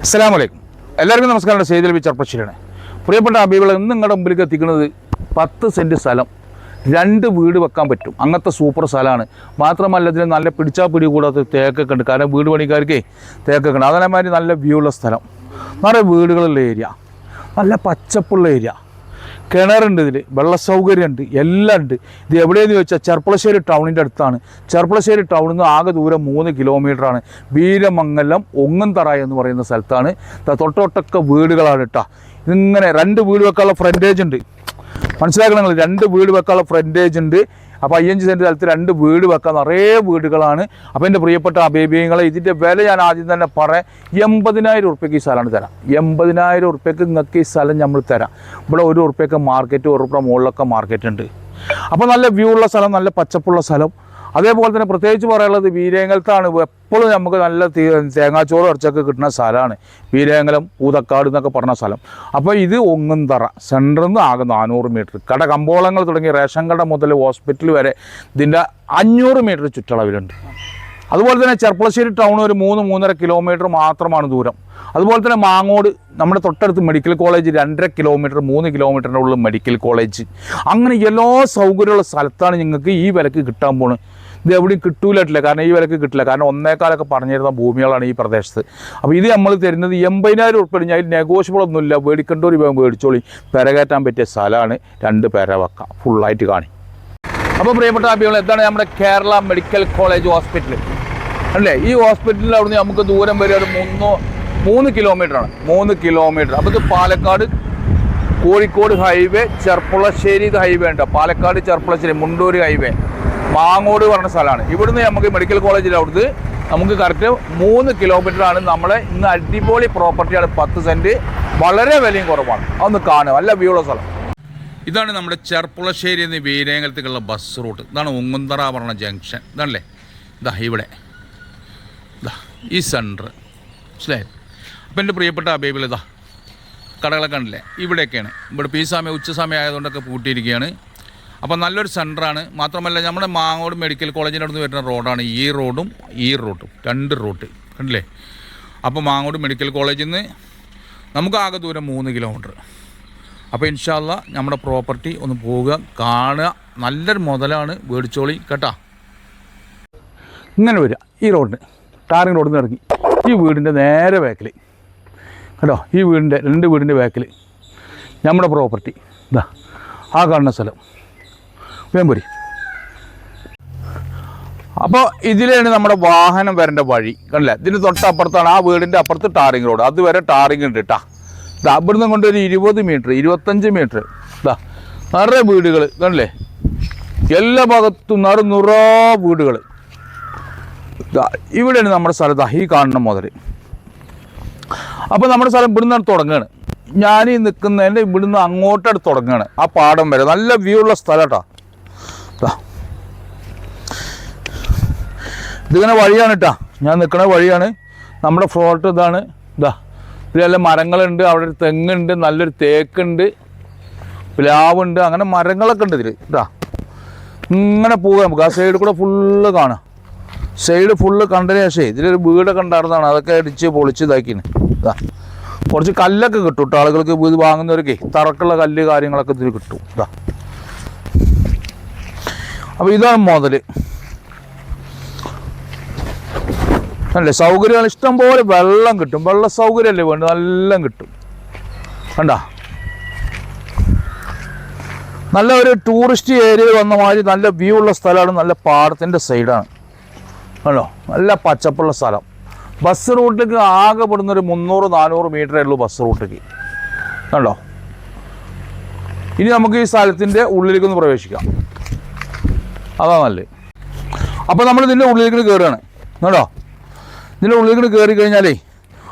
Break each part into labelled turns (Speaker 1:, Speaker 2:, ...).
Speaker 1: അസ്സലാമു അലൈക്കും. എല്ലാവർക്കും നമസ്കാരം. സെയ്ദ് അലവി ചെർപ്പശ്ശേരിയാണ്. പ്രിയപ്പെട്ട ഹബീബുകളെ, ഇന്ന് നിങ്ങളുടെ മുമ്പിലേക്ക് എത്തിക്കുന്നത് 10 സെൻറ്റ് സ്ഥലം 2 വീട് വെക്കാൻ പറ്റും. അങ്ങനത്തെ സൂപ്പർ സ്ഥലമാണ്. മാത്രമല്ല ഇതിന് നല്ല പിടിച്ചാൽ പിടി കൂടാത്ത തേക്കൊക്കെ ഉണ്ട്. കാരണം വീട് പണിക്കാർക്ക് തേക്കൊക്കെ ഉണ്ട്. അതേമാതിരി നല്ല വ്യൂ ഉള്ള സ്ഥലം, നിറയെ വീടുകളുള്ള ഏരിയ, നല്ല പച്ചപ്പുള്ള ഏരിയ, കിണറുണ്ട്, ഇതിൽ വെള്ള സൗകര്യമുണ്ട്, എല്ലാം ഉണ്ട്. ഇത് എവിടെയെന്ന് ചോദിച്ചാൽ ചെർപ്പളശ്ശേരി ടൗണിൻ്റെ അടുത്താണ്. ചെർപ്പളശ്ശേരി ടൗണിൽ നിന്ന് ആകെ ദൂരം 3 കിലോമീറ്ററാണ്. വീരമംഗലം ഒങ്ങന്തറ എന്ന് പറയുന്ന സ്ഥലത്താണ്. തൊട്ടൊട്ടൊക്കെ വീടുകളാണ് കേട്ടോ. ഇതിങ്ങനെ 2 വീട് വെക്കാനുള്ള ഫ്രണ്ടേജ് ഉണ്ട്. മനസ്സിലാക്കണം നിങ്ങൾ, 2 വീട് വെക്കാനുള്ള ഫ്രണ്ടേജ് ഉണ്ട്. അപ്പോൾ 5 സെൻറ്റ് സ്ഥലത്ത് 2 വീട് വെക്കാൻ നിറയെ വീടുകളാണ്. അപ്പോൾ എൻ്റെ പ്രിയപ്പെട്ട അബേബിയങ്ങളെ, ഇതിൻ്റെ വില ഞാൻ ആദ്യം തന്നെ പറയാം. 80,000 ഉറുപ്പ്യക്ക് ഈ സ്ഥലമാണ് തരാം. 80,000 ഉറുപ്പ്യക്ക് നിങ്ങൾക്ക് ഈ സ്ഥലം നമ്മൾ തരാം. ഇവിടെ 1 ഉറുപ്പ്യക്ക് മാർക്കറ്റ്, 1 ഉറുപ്പ്യ മുകളിലൊക്കെ മാർക്കറ്റ് ഉണ്ട്. അപ്പോൾ നല്ല വ്യൂ ഉള്ള സ്ഥലം, നല്ല പച്ചപ്പുള്ള സ്ഥലം. അതേപോലെ തന്നെ പ്രത്യേകിച്ച് പറയാനുള്ളത് വീരേങ്കലത്താണ്. എപ്പോഴും നമുക്ക് നല്ല തേങ്ങാച്ചോറ് ഇറച്ചൊക്കെ കിട്ടുന്ന സ്ഥലമാണ് വീരേങ്കലം, പൂതക്കാട് എന്നൊക്കെ പറഞ്ഞ സ്ഥലം. അപ്പോൾ ഇത് ഒങ്ങന്തറ സെൻറ്ററിൽ നിന്ന് ആകെ 400 മീറ്റർ. കമ്പോളങ്ങൾ തുടങ്ങി റേഷൻ കട മുതൽ ഹോസ്പിറ്റൽ വരെ ഇതിൻ്റെ 500 മീറ്റർ ചുറ്റളവിലുണ്ട്. അതുപോലെ തന്നെ ചെർപ്പളശ്ശേരി ടൗൺ ഒരു 3-3.5 കിലോമീറ്റർ മാത്രമാണ് ദൂരം. അതുപോലെ തന്നെ മാങ്ങോട് നമ്മുടെ തൊട്ടടുത്ത് മെഡിക്കൽ കോളേജ് 2.5 കിലോമീറ്റർ, 3 കിലോമീറ്ററിൻ്റെ ഉള്ളിൽ മെഡിക്കൽ കോളേജ്. അങ്ങനെ എല്ലാ സൗകര്യമുള്ള സ്ഥലത്താണ് നിങ്ങൾക്ക് ഈ വിലക്ക് കിട്ടാൻ പോകുന്നത്. ഇത് എവിടെയും കിട്ടൂലായിട്ടില്ല, കാരണം ഈ വിലക്ക് കിട്ടില്ല. കാരണം 1.25 പറഞ്ഞിരുന്ന ഭൂമികളാണ് ഈ പ്രദേശത്ത്. അപ്പോൾ ഇത് നമ്മൾ തരുന്നത് 80,000 ഉറുപ്പിക. അതിൽ നെഗോഷ്യബിൾ ഒന്നുമില്ല. മേടിക്കേണ്ടവർ മേടിച്ചോളി. പെരകയറ്റാൻ പറ്റിയ സ്ഥലമാണ്. 2 പെര വെക്കാം, ഫുള്ളായിട്ട് കാണി. അപ്പോൾ പ്രിയപ്പെട്ട അഭിപ്രായം, എന്താണ് നമ്മുടെ കേരള മെഡിക്കൽ കോളേജ് ഹോസ്പിറ്റൽ അല്ലേ? ഈ ഹോസ്പിറ്റലിൽ അവിടുന്ന് നമുക്ക് ദൂരം വരെ ഒരു 3 കിലോമീറ്ററാണ്. 3 കിലോമീറ്റർ. അപ്പോൾ ഇത് പാലക്കാട് കോഴിക്കോട് ഹൈവേ, ചെർപ്പളശ്ശേരി ഹൈവേ ഉണ്ട്. പാലക്കാട് ചെർപ്പളശ്ശേരി മുണ്ടൂർ ഹൈവേ, മാങ്ങോട് പറഞ്ഞ സ്ഥലമാണ്. ഇവിടുന്ന് നമുക്ക് മെഡിക്കൽ കോളേജിൽ അവിടുന്ന് നമുക്ക് കറക്റ്റ് 3 കിലോമീറ്ററാണ്. നമ്മളെ ഇന്ന് അടിപൊളി പ്രോപ്പർട്ടിയാണ്. 10 സെൻറ്റ്, വളരെ വിലയും കുറവാണ്. അതൊന്ന് കാണുക, നല്ല വ്യൂ ഉള്ള സ്ഥലം. ഇതാണ് നമ്മുടെ ചെർപ്പളശ്ശേരി എന്ന് വീരേങ്കലത്തേക്കുള്ള ബസ് റൂട്ട്. ഇതാണ് ഒങ്ങന്തറ പറഞ്ഞ ജംഗ്ഷൻ. ഇതാണല്ലേ, ഇതാ ഇവിടെ, ഇതാ ഈ സെൻറ്റർ, മനസ്സിലായി? അപ്പം എൻ്റെ പ്രിയപ്പെട്ട അബേബിൽ ഇതാ കടകളൊക്കെ ഉണ്ടല്ലേ, ഇവിടെയൊക്കെയാണ്. ഇവിടെ ഇപ്പോൾ ഈ സമയം ഉച്ച സമയം ആയതുകൊണ്ടൊക്കെ പൂട്ടിയിരിക്കുകയാണ്. അപ്പോൾ നല്ലൊരു സെൻറ്ററാണ്. മാത്രമല്ല നമ്മുടെ മാങ്ങോട് മെഡിക്കൽ കോളേജിൻ്റെ അടുത്ത് വരുന്ന റോഡാണ് ഈ റോഡും ഈ റൂട്ടും, 2 റൂട്ട് കണ്ടില്ലേ. അപ്പോൾ മാങ്ങോട് മെഡിക്കൽ കോളേജിൽ നിന്ന് നമുക്ക് ആകെ ദൂരം 3 കിലോമീറ്റർ. അപ്പോൾ ഇൻഷാ അല്ലാ നമ്മുടെ പ്രോപ്പർട്ടി ഒന്ന് പോവുക, കാണുക. നല്ലൊരു മുതലാണ്, മേടിച്ചോളി കേട്ടോ. ഇങ്ങനെ വരിക, ഈ റോഡിന് ടാറിങ് റോഡിൽ നിന്ന് ഇറങ്ങി ഈ വീടിൻ്റെ നേരെ ബാക്കിൽ കേട്ടോ, ഈ വീടിൻ്റെ 2 വീടിൻ്റെ ബാക്കിൽ നമ്മുടെ പ്രോപ്പർട്ടി ഇതാ ആ കാണുന്ന സ്ഥലം വേമ്പൂരി. അപ്പോൾ ഇതിലാണ് നമ്മുടെ വാഹനം വരേണ്ട വഴി കണ്ടില്ലേ. ഇതിന് തൊട്ടപ്പുറത്താണ്, ആ വീടിൻ്റെ അപ്പുറത്ത് ടാറിങ് റോഡ്. അതുവരെ ടാറിങ് ഉണ്ട് കേട്ടോ. ഇതാ ഇവിടുന്ന് കൊണ്ട് ഒരു 20 മീറ്റർ 25 മീറ്റർ ഇതാ നിറയെ വീടുകൾ കണ്ടില്ലേ. എല്ലാ ഭാഗത്തും നിറ വീടുകൾ. ഇതാ ഇവിടെയാണ് നമ്മുടെ സ്ഥലത്ത് ഈ കാണുന്ന മുതൽ. അപ്പോൾ നമ്മുടെ സ്ഥലം ഇവിടുന്ന് തുടങ്ങുകയാണ്. ഞാൻ ഈ നിൽക്കുന്നതിൻ്റെ ഇവിടുന്ന് അങ്ങോട്ടടുത്ത് തുടങ്ങുകയാണ്. ആ പാടം വരെ നല്ല വ്യൂ ഉള്ള സ്ഥലം കേട്ടോ. ഇതിങ്ങനെ വഴിയാണ് കേട്ടോ, ഞാൻ നിൽക്കുന്ന വഴിയാണ്. നമ്മുടെ ഫ്ലോട്ട് ഇതാണ്. ഇതാ ഇതിലെല്ലാം മരങ്ങളുണ്ട്. അവിടെ ഒരു തെങ്ങുണ്ട്, നല്ലൊരു തേക്കുണ്ട്, പ്ലാവുണ്ട്, അങ്ങനെ മരങ്ങളൊക്കെ ഉണ്ട് ഇതിൽ ഇതാ. ഇങ്ങനെ പോവുക നമുക്ക്. ആ സൈഡ് കൂടെ ഫുള്ള് കാണാം. സൈഡ് ഫുള്ള് കണ്ടതിന് ശേഷം ഇതിലൊരു വീടൊക്കെ ഉണ്ടായിരുന്നതാണ്. അതൊക്കെ അടിച്ച് പൊളിച്ച് ഇതാക്കിന്. ഇതാ കുറച്ച് കല്ലൊക്കെ കിട്ടും കേട്ടോ ആളുകൾക്ക്. ഇത് വാങ്ങുന്നവർക്ക് തറക്കുള്ള കല്ല് കാര്യങ്ങളൊക്കെ ഇതിൽ കിട്ടും. ഇതാ അപ്പോൾ ഇതാണ് മുതൽ അല്ലേ. സൗകര്യങ്ങൾ ഇഷ്ടം പോലെ, വെള്ളം കിട്ടും. വെള്ള സൗകര്യമല്ലേ വേണ്ടത്, എല്ലാം കിട്ടും. കണ്ടാ നല്ല ഒരു ടൂറിസ്റ്റ് ഏരിയ വന്ന മാതിരി നല്ല വ്യൂ ഉള്ള സ്ഥലമാണ്. നല്ല പാടത്തിൻ്റെ സൈഡാണ് കണ്ടോ, നല്ല പച്ചപ്പുള്ള സ്ഥലം. ബസ് റൂട്ടിലേക്ക് ആകെ പെടുന്നൊരു 300-400 മീറ്ററേ ഉള്ളൂ ബസ് റൂട്ടിലേക്ക് കണ്ടോ. ഇനി നമുക്ക് ഈ സ്ഥലത്തിൻ്റെ ഉള്ളിലേക്കൊന്ന് പ്രവേശിക്കാം, അതാ നല്ലത്. അപ്പോൾ നമ്മൾ ഇതിൻ്റെ ഉള്ളിലേക്ക് കയറുകയാണ് കേട്ടോ. ഇതിൻ്റെ ഉള്ളിലേക്ക് കയറി കഴിഞ്ഞാലേ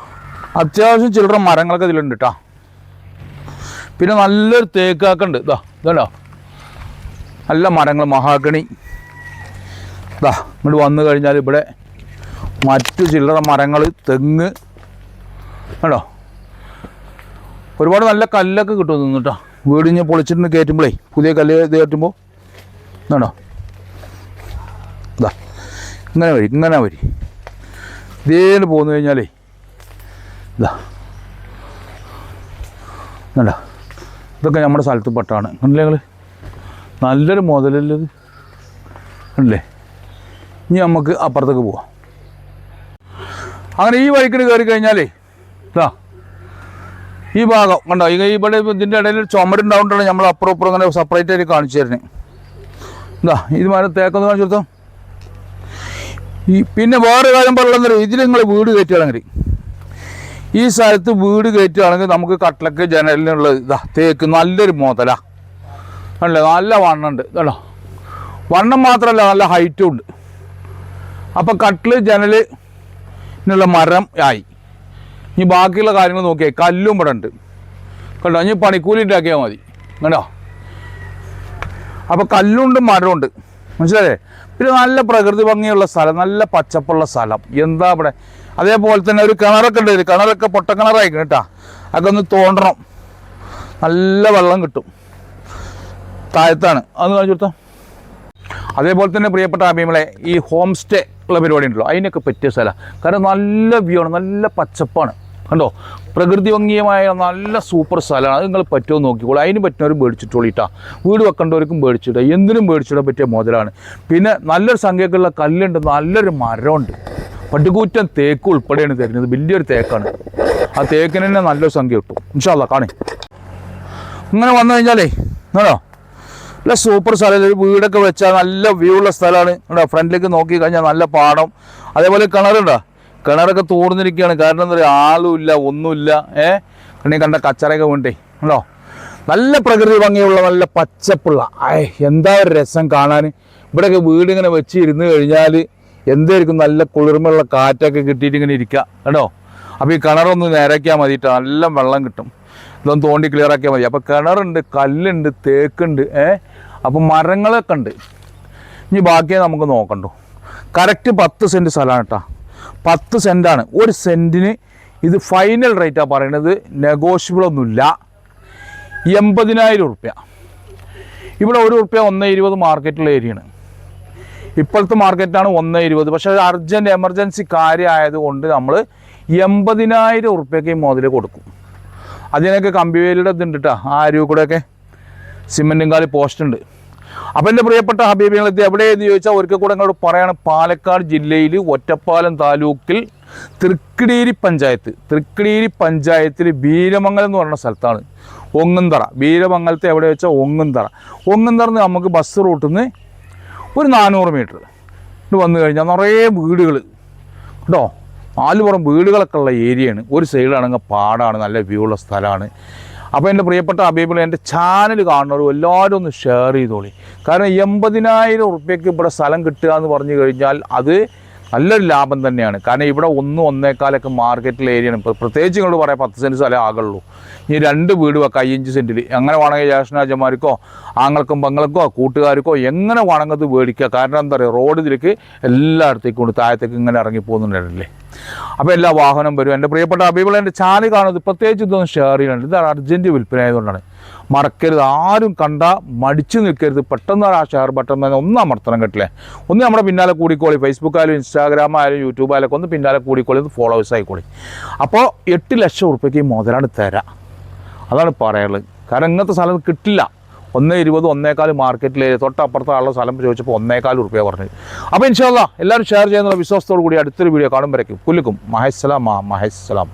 Speaker 1: അത്യാവശ്യം ചില്ലറ മരങ്ങളൊക്കെ ഇതിലുണ്ട് കേട്ടോ. പിന്നെ നല്ലൊരു തേക്കാക്കുണ്ട്. ഇതാ ഇതുണ്ടോ, നല്ല മരങ്ങൾ, മഹാഗണി. ഇതാ ഇങ്ങോട്ട് വന്നു കഴിഞ്ഞാൽ ഇവിടെ മറ്റു ചില്ലറ മരങ്ങൾ, തെങ്ങ് കേട്ടോ. ഒരുപാട് നല്ല കല്ലൊക്കെ കിട്ടും നിന്ന് കേട്ടോ. വീടിഞ്ഞ് പൊളിച്ചിട്ട് കയറ്റുമ്പോഴേ, പുതിയ കല്ല് ഇത് കയറ്റുമ്പോൾ കേട്ടോ. ഇതാ ഇങ്ങനെ വരി, ഇങ്ങനെ വരി. ഇതേന്ന് പോന്നു കഴിഞ്ഞാലേ ഇതാ കണ്ട, ഇതൊക്കെ നമ്മുടെ സ്ഥലത്ത് പെട്ടാണ്. കണ്ടില്ലേ നിങ്ങൾ, നല്ലൊരു മുതലല്ലത് അല്ലേ. ഇനി നമുക്ക് അപ്പുറത്തേക്ക് പോവാം. അങ്ങനെ ഈ വഴിക്കിന് കയറി കഴിഞ്ഞാലേ ഇതാ ഈ ഭാഗം കണ്ടോ, ഇവിടെ ഇതിൻ്റെ ഇടയിൽ ചുമരുണ്ടാവുകൊണ്ടാണ് നമ്മൾ അപ്പുറം അങ്ങനെ സെപ്പറേറ്റ് ആയിട്ട് കാണിച്ചു തരുന്നത്. ഇതാ ഇത് മരം തേക്കൊന്ന് കാണിച്ചു കൊടുത്തോ. പിന്നെ വേറെ കാര്യം പറയുന്നത്, ഇതിൽ നിങ്ങൾ വീട് കയറ്റുകയാണെങ്കിൽ, ഈ സ്ഥലത്ത് വീട് കയറ്റുകയാണെങ്കിൽ നമുക്ക് കട്ടിലൊക്കെ ജനലിനുള്ളത് ഇതാ തേക്ക് നല്ലൊരു മുതലാ അല്ലേ. നല്ല വണ്ണമുണ്ട് കേട്ടോ, വണ്ണം മാത്രമല്ല നല്ല ഹൈറ്റും ഉണ്ട്. അപ്പം കട്ടില് ജനലിനുള്ള മരം ആയി. ഇനി ബാക്കിയുള്ള കാര്യങ്ങൾ നോക്കിയാൽ കല്ലും ഇവിടെ ഉണ്ട് കേട്ടോ. ഇനി പണിക്കൂലി ഉണ്ടാക്കിയാൽ മതി കേട്ടോ. അപ്പോൾ കല്ലുണ്ട് മരമുണ്ട്, മനസ്സിലായേ. പിന്നെ നല്ല പ്രകൃതി ഭംഗിയുള്ള സ്ഥലം, നല്ല പച്ചപ്പുള്ള സ്ഥലം. എന്താ ഇവിടെ. അതേപോലെ തന്നെ ഒരു കിണറൊക്കെ ഉണ്ട്. കിണറൊക്കെ പൊട്ടക്കിണറായിരിക്കും കേട്ടോ. അതൊക്കെ ഒന്ന് തോണ്ടണം, നല്ല വെള്ളം കിട്ടും. താഴത്താണ് അത് കാണിച്ചു കൊടുത്താൽ. അതേപോലെ തന്നെ പ്രിയപ്പെട്ട അഭിമളെ, ഈ ഹോം സ്റ്റേ ഉള്ള പരിപാടി ഉണ്ടല്ലോ, അതിനൊക്കെ പറ്റിയ സ്ഥലമാണ്. കാരണം നല്ല വ്യൂ ആണ്, നല്ല പച്ചപ്പാണ് കണ്ടോ. പ്രകൃതി ഭംഗിയമായ നല്ല സൂപ്പർ സ്ഥലമാണ്. അത് നിങ്ങൾ പറ്റുമോ നോക്കിക്കോളൂ. അതിന് പറ്റുന്നവർ മേടിച്ചിട്ടോളിട്ടാ. വീട് വെക്കേണ്ടവർക്കും മേടിച്ചിട്ട് എന്തിനും മേടിച്ചിടാൻ പറ്റിയ മുതലാണ്. പിന്നെ നല്ലൊരു സംഖ്യക്കുള്ള കല്ലുണ്ട്, നല്ലൊരു മരമുണ്ട്. പട്ടുകൂറ്റൻ തേക്ക് ഉൾപ്പെടെയാണ് തരുന്നത്. വലിയൊരു തേക്കാണ്. ആ തേക്കിന് തന്നെ നല്ലൊരു സംഖ്യ കിട്ടും. ഇൻഷാ അല്ലാഹ് കാണേ. ഇങ്ങനെ വന്നു കഴിഞ്ഞാലേ ആണോ നല്ല സൂപ്പർ സ്ഥലം. ഒരു വീടൊക്കെ വെച്ചാൽ നല്ല വ്യൂ ഉള്ള സ്ഥലമാണ് കേട്ടോ. ഫ്രണ്ടിലേക്ക് നോക്കി കഴിഞ്ഞാൽ നല്ല പാടം. അതേപോലെ കിണറുണ്ടോ, കിണറൊക്കെ തോർന്നിരിക്കുകയാണ്. കാരണം എന്താ പറയുക, ആളുമില്ല, ഒന്നുമില്ല. കണ്ണി കണ്ട കച്ചറയൊക്കെ വേണ്ടേ ഉണ്ടോ. നല്ല പ്രകൃതി ഭംഗിയുള്ള നല്ല പച്ചപ്പുള്ള എന്താ ഒരു രസം കാണാൻ. ഇവിടെയൊക്കെ വീടിങ്ങനെ വെച്ച് ഇരുന്ന് കഴിഞ്ഞാൽ എന്തായിരിക്കും, നല്ല കുളിർമയുള്ള കാറ്റൊക്കെ കിട്ടിയിട്ട് ഇങ്ങനെ ഇരിക്കുക കേട്ടോ. അപ്പോൾ ഈ കിണറൊന്ന് നേരാക്കിയാൽ മതിയിട്ട് നല്ല വെള്ളം കിട്ടും. ഇതൊന്ന് തോണ്ടി ക്ലിയർ ആക്കിയാൽ മതി. അപ്പോൾ കിണറുണ്ട്, കല്ലുണ്ട്, തേക്കുണ്ട്. അപ്പം മരങ്ങളൊക്കെ ഉണ്ട്. ഇനി ബാക്കിയെ നമുക്ക് നോക്കണ്ടോ. കറക്റ്റ് 10 സെൻറ്റ് സ്ഥലമാണ് കേട്ടോ. 10 സെൻറ്റാണ്. ഒരു സെൻറ്റിന് ഇത് ഫൈനൽ റേറ്റാണ് പറയുന്നത്. നെഗോഷ്യബിൾ ഒന്നുമില്ല. 80,000 ഉറുപ്യ. ഇവിടെ ₹1 1.20 മാർക്കറ്റുള്ള ഏരിയയാണ്. ഇപ്പോഴത്തെ മാർക്കറ്റാണ് 1.20. പക്ഷേ അത് അർജൻറ്റ് എമർജൻസി കാര്യമായതുകൊണ്ട് നമ്മൾ 80,000 ഉറുപ്യക്ക് ഈ മുതൽ കൊടുക്കും. അതിനൊക്കെ കമ്പിവേലിയുടെ ഇതുണ്ട് കേട്ടോ. ആ അരുവ് കൂടെയൊക്കെ സിമെൻറ്റും കാലി പോസ്റ്റ് ഉണ്ട്. അപ്പോൾ എൻ്റെ പ്രിയപ്പെട്ട ഹബീബികളെത്തി എവിടെയെന്ന് ചോദിച്ചാൽ ഒരിക്കൽ കൂടെ നിങ്ങളോട് പറയാണ്. പാലക്കാട് ജില്ലയിൽ ഒറ്റപ്പാലം താലൂക്കിൽ തൃക്കടീരി പഞ്ചായത്തിൽ ബീരമംഗലം എന്ന് പറയുന്ന സ്ഥലത്താണ്. ഒങ്ങുന്തറ, ബീരമംഗലത്തെ എവിടെ വെച്ചാൽ ഒങ്ങുന്തറ നമുക്ക് ബസ് റൂട്ടിൽ നിന്ന് ഒരു 400 മീറ്റർ വന്നു കഴിഞ്ഞാൽ നിറയെ വീടുകൾ കേട്ടോ. 4 പുറം വീടുകളൊക്കെ ഉള്ള ഏരിയയാണ്. ഒരു സൈഡിലാണെങ്കിൽ പാടാണ്, നല്ല വ്യൂ ഉള്ള സ്ഥലമാണ്. അപ്പോൾ എൻ്റെ പ്രിയപ്പെട്ട ഹബീബികളെ, എൻ്റെ ചാനൽ കാണുന്നവരും എല്ലാവരും ഒന്ന് ഷെയർ ചെയ്തോളി. കാരണം 80,000 ഉറുപ്യക്ക് ഇവിടെ സ്ഥലം കിട്ടുക എന്ന് പറഞ്ഞു കഴിഞ്ഞാൽ അത് നല്ലൊരു ലാഭം തന്നെയാണ്. കാരണം ഇവിടെ 1 1.25 മാർക്കറ്റിൽ ഏരിയയാണ്. ഇപ്പോൾ പ്രത്യേകിച്ച് ഇങ്ങോട്ട് പറയാം 10 സെൻറ്റ് സ്ഥലം ആകുള്ളൂ. ഇനി 2 വീട് വെക്കാം 5 സെൻറ്റിൽ. എങ്ങനെ വേണമെങ്കിൽ ജ്യേഷ്ഠനാജന്മാർക്കോ ആങ്ങൾക്കും പങ്ങൾക്കോ കൂട്ടുകാർക്കോ എങ്ങനെ വേണമെങ്കിൽ മേടിക്കുക. കാരണം എന്താ പറയുക, റോഡിലേക്ക് എല്ലായിടത്തേക്കും കൊണ്ട് താഴത്തേക്ക് ഇങ്ങനെ ഇറങ്ങി പോകുന്നുണ്ടല്ലേ. അപ്പോൾ എല്ലാ വാഹനം വരും. എൻ്റെ പ്രിയപ്പെട്ട ഹബീബികളെ, എൻ്റെ ചാനൽ കാണുന്നത് പ്രത്യേകിച്ച് ഇതൊന്നും ഷെയർ ചെയ്യുന്നുണ്ട്. ഇത് അർജൻറ്റ് വിൽപ്പന ആയതുകൊണ്ടാണ്. മറക്കരുത്, ആരും കണ്ടാൽ മടിച്ചു നിൽക്കരുത്. പെട്ടെന്ന് ആ ഷെയർ ബട്ടൺ ഒന്ന് അമർത്തണം കേട്ടില്ലേ. ഒന്ന് നമ്മുടെ പിന്നാലെ കൂടിക്കോളി. ഫേസ്ബുക്കായാലും ഇൻസ്റ്റാഗ്രാമായാലും യൂട്യൂബായാലും ഒന്ന് പിന്നാലെ കൂടിക്കോളി, ഫോളോവേഴ്സ് ആയിക്കോളി. അപ്പോൾ 8 ലക്ഷം ഉറുപ്യക്ക് ഈ മുതലാണ് തരാം. അതാണ് പറയാനുള്ളത്. കാരണം ഇങ്ങനത്തെ സ്ഥലം കിട്ടില്ല. 1.20 1.25 മാർക്കറ്റിൽ തൊട്ടപ്പുറത്തെ ആളുടെ സ്ഥലം ചോദിച്ചപ്പോൾ 1.25 ഉറുപ്യ പറഞ്ഞു. അപ്പോൾ ഇൻഷാ അല്ലാഹ് എല്ലാവരും ഷെയർ ചെയ്യുന്ന വിശ്വാസത്തോടു കൂടി അടുത്തൊരു വീഡിയോ കാണുമ്പോഴേക്കും കുല്ലുക്കും മഹസ്സലാം.